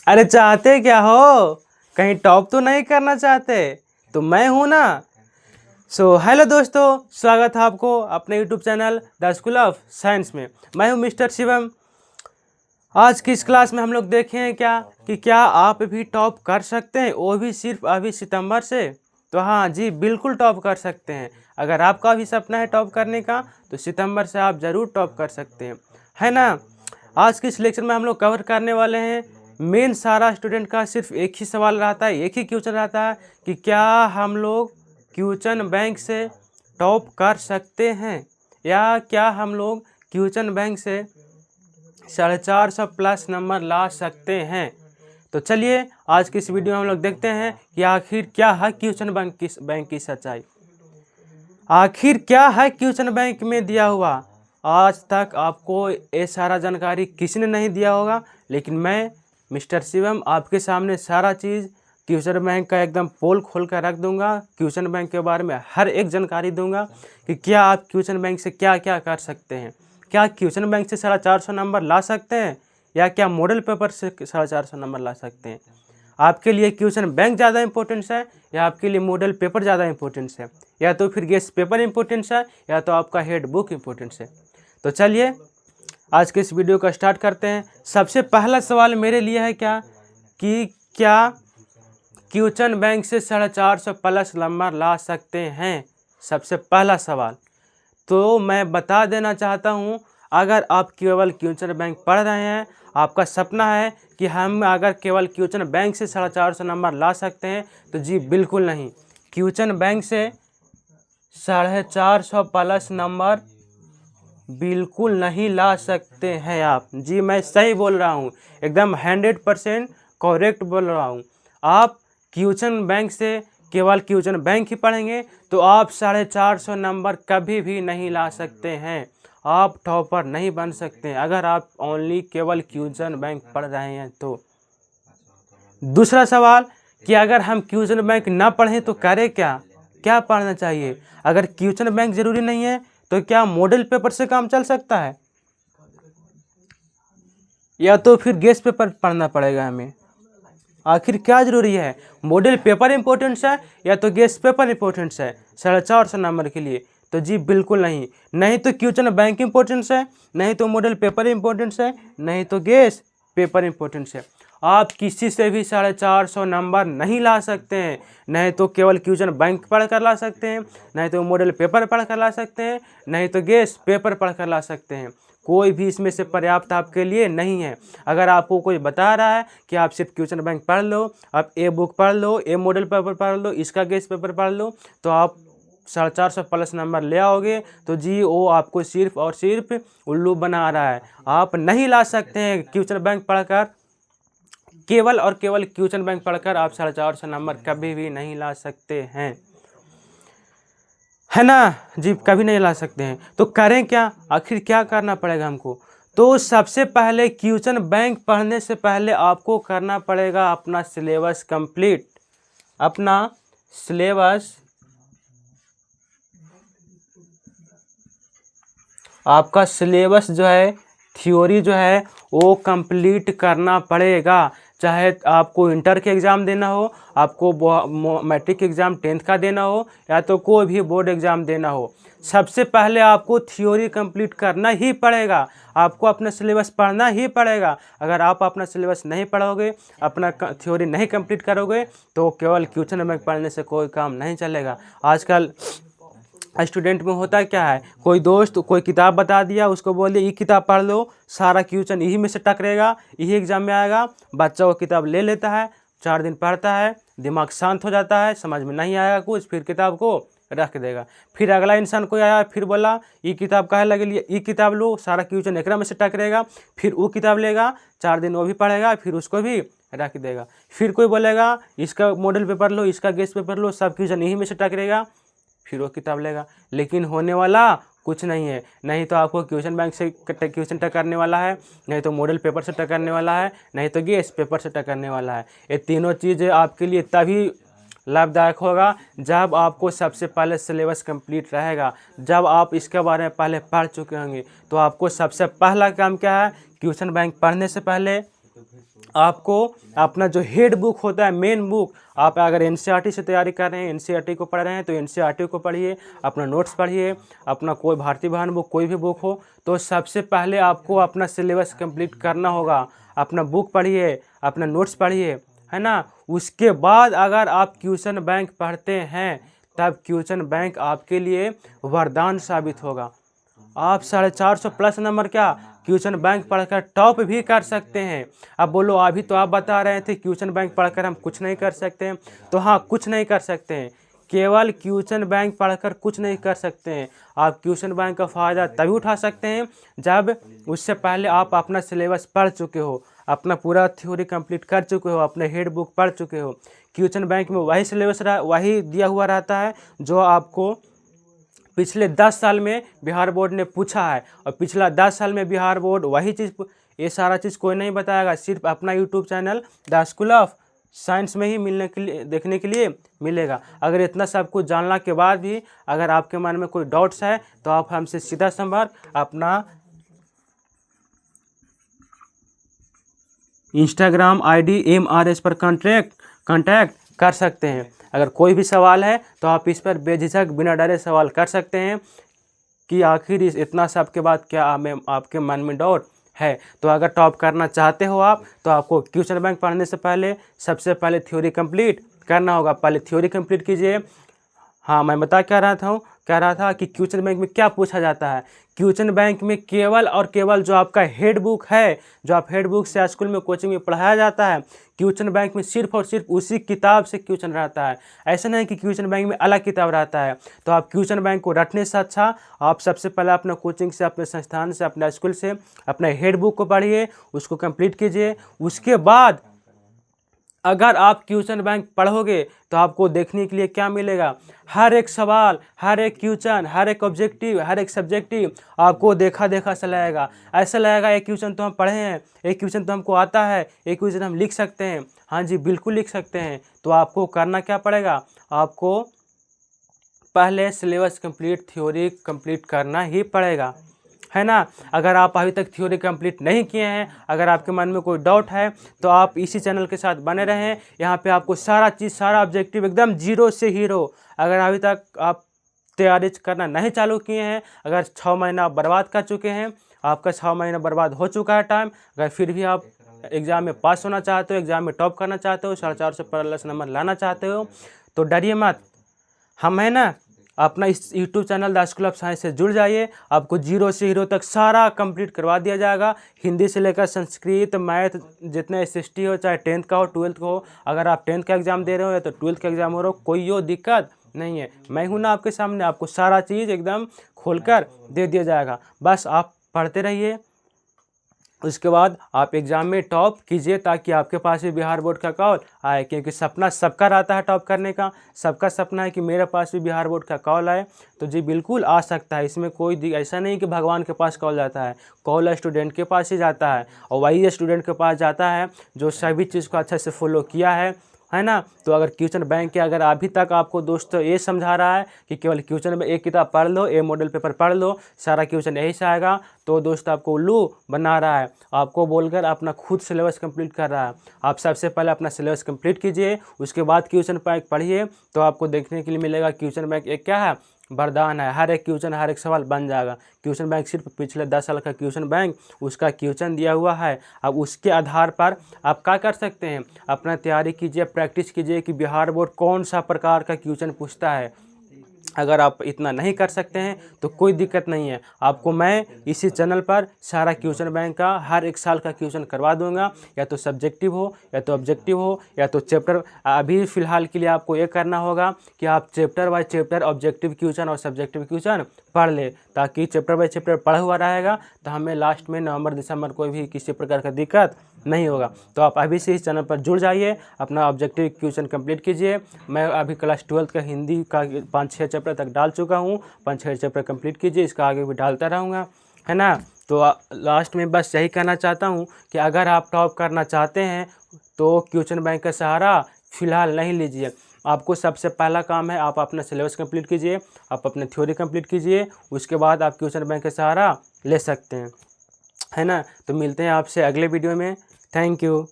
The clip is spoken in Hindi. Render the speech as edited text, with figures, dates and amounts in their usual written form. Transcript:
अरे चाहते क्या हो? कहीं टॉप तो नहीं करना चाहते? तो मैं हूं ना। हेलो दोस्तों, स्वागत है आपको अपने YouTube channel the school of science में। मैं हूं मिस्टर शिवम। आज की इस क्लास में हम लोग देखें क्या आप भी टॉप कर सकते हैं, वो भी सिर्फ अभी सितंबर से। तो हाँ जी, बिल्कुल टॉप कर सकते हैं। अगर आपका भी सपना है टॉप करने का तो सितंबर से आप ज़रूर टॉप कर सकते हैं, है ना। आज के इस लेक्चर में हम लोग कवर करने वाले हैं मेन सारा स्टूडेंट का सिर्फ एक ही सवाल रहता है, एक ही क्वेश्चन रहता है कि क्या हम लोग क्वेश्चन बैंक से टॉप कर सकते हैं, या क्या हम लोग क्वेश्चन बैंक से 450 प्लस नंबर ला सकते हैं। तो चलिए आज की इस वीडियो में हम लोग देखते हैं कि आखिर क्या है क्वेश्चन बैंक की सच्चाई। आखिर क्या है क्वेश्चन बैंक में दिया हुआ। आज तक आपको ये सारा जानकारी किसी ने नहीं दिया होगा, लेकिन मैं मिस्टर शिवम आपके सामने सारा चीज़ क्वेश्चन बैंक का एकदम पोल खोल कर रख दूंगा। क्वेश्चन बैंक के बारे में हर एक जानकारी दूंगा कि क्या आप क्वेश्चन बैंक से क्या क्या कर सकते हैं। क्या क्वेश्चन बैंक से 450 नंबर ला सकते हैं, या क्या मॉडल पेपर से 450 नंबर ला सकते हैं। आपके लिए क्वेश्चन बैंक ज़्यादा इंपॉर्टेंस है, या आपके लिए मॉडल पेपर ज़्यादा इंपॉर्टेंस है, या तो फिर गेस्ट पेपर इंपॉर्टेंस है, या तो आपका हेड बुक इंपॉर्टेंस है। तो चलिए आज के इस वीडियो का स्टार्ट करते हैं। सबसे पहला सवाल मेरे लिए है क्या क्वेश्चन बैंक से 450 प्लस नंबर ला सकते हैं। सबसे पहला सवाल तो मैं बता देना चाहता हूं, अगर आप केवल क्वेश्चन बैंक पढ़ रहे हैं, आपका सपना है कि हम अगर केवल क्वेश्चन बैंक से 450 नंबर ला सकते हैं, तो जी बिल्कुल नहीं। क्वेश्चन बैंक से 450 प्लस नंबर बिल्कुल नहीं ला सकते हैं आप। जी मैं सही बोल रहा हूँ, एकदम 100% करेक्ट बोल रहा हूँ। आप क्वेश्चन बैंक से केवल क्वेश्चन बैंक ही पढ़ेंगे तो आप 450 नंबर कभी भी नहीं ला सकते हैं। आप टॉपर नहीं बन सकते हैं अगर आप ओनली केवल क्वेश्चन बैंक पढ़ रहे हैं तो। दूसरा सवाल कि अगर हम क्वेश्चन बैंक ना पढ़ें तो करें क्या, क्या पढ़ना चाहिए। अगर क्वेश्चन बैंक जरूरी नहीं है तो क्या मॉडल पेपर से काम चल सकता है, या तो फिर गेस्ट पेपर पढ़ना पड़ेगा हमें। आखिर क्या जरूरी है, मॉडल पेपर इंपॉर्टेंस है या तो गेस्ट पेपर इंपॉर्टेंस है 450 नंबर के लिए। तो जी बिल्कुल नहीं। नहीं तो क्वेश्चन बैंक इंपॉर्टेंस है, नहीं तो मॉडल पेपर इंपॉर्टेंस है, नहीं तो गेस्ट पेपर इंपॉर्टेंस है। आप किसी से भी 450 नंबर नहीं ला सकते हैं। नहीं तो केवल क्वेश्चन बैंक पढ़ कर ला सकते हैं, नहीं तो मॉडल पेपर पढ़ कर ला सकते हैं, नहीं तो गेस्ट पेपर पढ़ कर ला सकते हैं। कोई भी इसमें से पर्याप्त आपके लिए नहीं है। अगर आपको कोई बता रहा है कि आप सिर्फ क्वेश्चन बैंक पढ़ लो, आप ए बुक पढ़ लो, ए मॉडल पेपर पढ़ लो, इसका गेस्ट पेपर पढ़ लो, तो आप 450 प्लस नंबर ले आओगे, तो जी वो आपको सिर्फ और सिर्फ उल्लू बना रहा है। आप नहीं ला सकते हैं क्वेश्चन बैंक पढ़कर। केवल और केवल क्वेश्चन बैंक पढ़कर आप 450 नंबर कभी भी नहीं ला सकते हैं, है ना जी, कभी नहीं ला सकते हैं। तो करें क्या, आखिर क्या करना पड़ेगा हमको। तो सबसे पहले क्वेश्चन बैंक पढ़ने से पहले आपको करना पड़ेगा अपना सिलेबस कंप्लीट। अपना सिलेबस, आपका सिलेबस जो है, थ्योरी जो है वो कंप्लीट करना पड़ेगा। चाहे आपको इंटर के एग्ज़ाम देना हो, आपको मैट्रिक एग्ज़ाम 10th का देना हो, या तो कोई भी बोर्ड एग्ज़ाम देना हो, सबसे पहले आपको थ्योरी कंप्लीट करना ही पड़ेगा। आपको अपना सिलेबस पढ़ना ही पड़ेगा। अगर आप अपना सिलेबस नहीं पढ़ोगे, अपना थ्योरी नहीं कंप्लीट करोगे, तो केवल क्वेश्चन बैंक पढ़ने से कोई काम नहीं चलेगा। आजकल स्टूडेंट में होता क्या है, कोई दोस्त कोई किताब बता दिया, उसको बोल दिया ये किताब पढ़ लो, सारा क्वेश्चन यही में से टकरेगा, यही एग्जाम में आएगा। बच्चा वो किताब ले लेता है, 4 दिन पढ़ता है, दिमाग शांत हो जाता है, समझ में नहीं आएगा कुछ, फिर किताब को रख देगा। फिर अगला इंसान कोई आया, फिर बोला ये किताब काहे लगे लिए, ये किताब लो, सारा क्वेश्चन एकरा में से टकरेगा। फिर वो किताब लेगा, 4 दिन वो भी पढ़ेगा, फिर उसको भी रख देगा। फिर कोई बोलेगा इसका मॉडल पेपर लो, इसका गेस्ट पेपर लो, सब क्वेश्चन यही में से टकरेगा, फिर वो किताब लेगा। लेकिन होने वाला कुछ नहीं है। नहीं तो आपको क्वेश्चन बैंक से क्वेश्चन टकरने वाला है, नहीं तो मॉडल पेपर से टकरने वाला है, नहीं तो गेस्ट पेपर से टकरने वाला है। ये तीनों चीज़ें आपके लिए तभी लाभदायक होगा जब आपको सबसे पहले सिलेबस कंप्लीट रहेगा। जब आप इसके बारे में पहले पढ़ चुके होंगे, तो आपको सबसे पहला काम क्या है, क्वेश्चन बैंक पढ़ने से पहले आपको अपना जो हेड बुक होता है, मेन बुक, आप अगर एनसीईआरटी से तैयारी कर रहे हैं, एनसीईआरटी को पढ़ रहे हैं तो एनसीईआरटी को पढ़िए, अपना नोट्स पढ़िए, अपना कोई भारतीय भान बुक कोई भी बुक हो तो सबसे पहले आपको अपना सिलेबस कंप्लीट करना होगा। अपना बुक पढ़िए, अपना नोट्स पढ़िए, है ना। उसके बाद अगर आप क्वेश्चन बैंक पढ़ते हैं तब क्वेश्चन बैंक आपके लिए वरदान साबित होगा। आप 450 प्लस नंबर क्या क्वेश्चन बैंक पढ़कर टॉप भी कर सकते हैं। अब बोलो अभी तो आप बता रहे थे क्वेश्चन बैंक पढ़कर हम कुछ नहीं कर सकते हैं, तो हाँ कुछ नहीं कर सकते हैं, केवल क्वेश्चन बैंक पढ़कर कुछ नहीं कर सकते हैं। आप क्वेश्चन बैंक का फ़ायदा तभी उठा सकते हैं जब उससे पहले आप अपना सिलेबस पढ़ चुके हो, अपना पूरा थ्योरी कंप्लीट कर चुके हो, अपने हेड बुक पढ़ चुके हो। क्वेश्चन बैंक में वही सिलेबस वही दिया हुआ रहता है जो आपको पिछले 10 साल में बिहार बोर्ड ने पूछा है, और पिछला 10 साल में बिहार बोर्ड वही चीज़, ये सारा चीज़ कोई नहीं बताएगा, सिर्फ अपना YouTube channel the school of science में ही मिलने के लिए, देखने के लिए मिलेगा। अगर इतना सब कुछ जानने के बाद भी अगर आपके मन में कोई डाउट्स है तो आप हमसे सीधा संपर्क अपना इंस्टाग्राम आईडी MRS पर कांटेक्ट कर सकते हैं। अगर कोई भी सवाल है तो आप इस पर बेझिझक बिना डरे सवाल कर सकते हैं कि आखिर इस इतना सब के बाद क्या आपके मन में डाउट है। तो अगर टॉप करना चाहते हो आप तो आपको क्वेश्चन बैंक पढ़ने से पहले सबसे पहले थ्योरी कंप्लीट करना होगा। पहले थ्योरी कंप्लीट कीजिए। हाँ, मैं कह रहा था कि क्वेश्चन बैंक में क्या पूछा जाता है। क्वेश्चन बैंक में केवल और केवल जो आपका हेड बुक है, जो आप हेड बुक से स्कूल में कोचिंग में पढ़ाया जाता है, क्वेश्चन बैंक में सिर्फ और सिर्फ उसी किताब से क्वेश्चन रहता है। ऐसा नहीं कि क्वेश्चन बैंक में अलग किताब रहता है। तो आप क्वेश्चन बैंक को रटने से अच्छा आप सबसे पहले अपना कोचिंग से, अपने संस्थान से, अपने स्कूल से अपने हेड बुक को पढ़िए, उसको कंप्लीट कीजिए। उसके बाद अगर आप क्वेश्चन बैंक पढ़ोगे तो आपको देखने के लिए क्या मिलेगा, हर एक सवाल, हर एक क्वेश्चन, हर एक ऑब्जेक्टिव, हर एक सब्जेक्टिव आपको देखा सा लगेगा। ऐसा लगेगा एक क्वेश्चन तो हम पढ़े हैं, एक क्वेश्चन तो हमको आता है, एक क्वेश्चन हम लिख सकते हैं। हाँ जी, बिल्कुल लिख सकते हैं। तो आपको करना क्या पड़ेगा, आपको पहले सिलेबस कंप्लीट, थ्योरी कंप्लीट करना ही पड़ेगा, है ना। अगर आप अभी तक थ्योरी कंप्लीट नहीं किए हैं, अगर आपके मन में कोई डाउट है तो आप इसी चैनल के साथ बने रहें। यहाँ पे आपको सारा चीज़, सारा ऑब्जेक्टिव एकदम जीरो से हीरो। अगर अभी तक आप तैयारी करना नहीं चालू किए हैं, अगर 6 महीना बर्बाद कर चुके हैं, आपका 6 महीना बर्बाद हो चुका है टाइम, अगर फिर भी आप एग्ज़ाम में पास होना चाहते हो, एग्ज़ाम में टॉप करना चाहते हो, 450 प्लस नंबर लाना चाहते हो, तो डरिए मत। हम है ना, अपना इस YouTube channel the school of science से जुड़ जाइए। आपको जीरो से हीरो तक सारा कंप्लीट करवा दिया जाएगा। हिंदी से लेकर संस्कृत, मैथ, जितने SST हो, चाहे 10th का हो, 12th का हो। अगर आप 10th का एग्ज़ाम दे रहे हो या तो 12th का एग्ज़ाम हो रहा हो, कोई दिक्कत नहीं है। मैं हूं ना आपके सामने, आपको सारा चीज़ एकदम खोलकर दे दिया जाएगा। बस आप पढ़ते रहिए, उसके बाद आप एग्ज़ाम में टॉप कीजिए ताकि आपके पास भी बिहार बोर्ड का कॉल आए। क्योंकि सपना सबका रहता है टॉप करने का, सबका सपना है कि मेरे पास भी बिहार बोर्ड का कॉल आए। तो जी बिल्कुल आ सकता है, इसमें कोई ऐसा नहीं कि भगवान के पास कॉल जाता है। कॉल स्टूडेंट के पास ही जाता है, और वही स्टूडेंट के पास जाता है जो सभी चीज़ को अच्छे से फॉलो किया है ना। तो अगर क्वेश्चन बैंक के अगर अभी तक आपको दोस्तों ये समझा रहा है कि केवल क्वेश्चन में एक किताब पढ़ लो, एक मॉडल पेपर पढ़ लो, सारा क्वेश्चन यही से आएगा, तो दोस्त आपको उल्लू बना रहा है, आपको बोलकर अपना खुद सिलेबस कंप्लीट कर रहा है। आप सबसे पहले अपना सिलेबस कंप्लीट कीजिए, उसके बाद क्वेश्चन बैंक पढ़िए, तो आपको देखने के लिए मिलेगा क्वेश्चन बैंक एक क्या है, वरदान है। हर एक क्वेश्चन, हर एक सवाल बन जाएगा। क्वेश्चन बैंक सिर्फ पिछले 10 साल का क्वेश्चन बैंक, उसका क्वेश्चन दिया हुआ है। अब उसके आधार पर आप क्या कर सकते हैं, अपना तैयारी कीजिए, प्रैक्टिस कीजिए कि बिहार बोर्ड कौन सा प्रकार का क्वेश्चन पूछता है। अगर आप इतना नहीं कर सकते हैं तो कोई दिक्कत नहीं है, आपको मैं इसी चैनल पर सारा क्वेश्चन बैंक का हर एक साल का क्वेश्चन करवा दूंगा, या तो सब्जेक्टिव हो, या तो ऑब्जेक्टिव हो, या तो चैप्टर। अभी फ़िलहाल के लिए आपको ये करना होगा कि आप chapter by chapter objective question और सब्जेक्टिव क्वेश्चन पढ़ ले, ताकि चैप्टर बाय चैप्टर पढ़ा हुआ रहेगा तो हमें लास्ट में नवंबर दिसंबर कोई भी किसी प्रकार का दिक्कत नहीं होगा। तो आप अभी से इस चैनल पर जुड़ जाइए, अपना ऑब्जेक्टिव क्वेश्चन कंप्लीट कीजिए। मैं अभी क्लास 12th का हिंदी का 5-6 चैप्टर तक डाल चुका हूँ, 5-6 चैप्टर कंप्लीट कीजिए, इसका आगे भी डालता रहूँगा, है ना। तो लास्ट में बस यही कहना चाहता हूँ कि अगर आप टॉप करना चाहते हैं तो क्वेश्चन बैंक का सहारा फ़िलहाल नहीं लीजिए। आपको सबसे पहला काम है, आप अपना सिलेबस कंप्लीट कीजिए, आप अपने थ्योरी कंप्लीट कीजिए, उसके बाद आप क्वेश्चन बैंक का सहारा ले सकते हैं, है ना। तो मिलते हैं आपसे अगले वीडियो में। Thank you.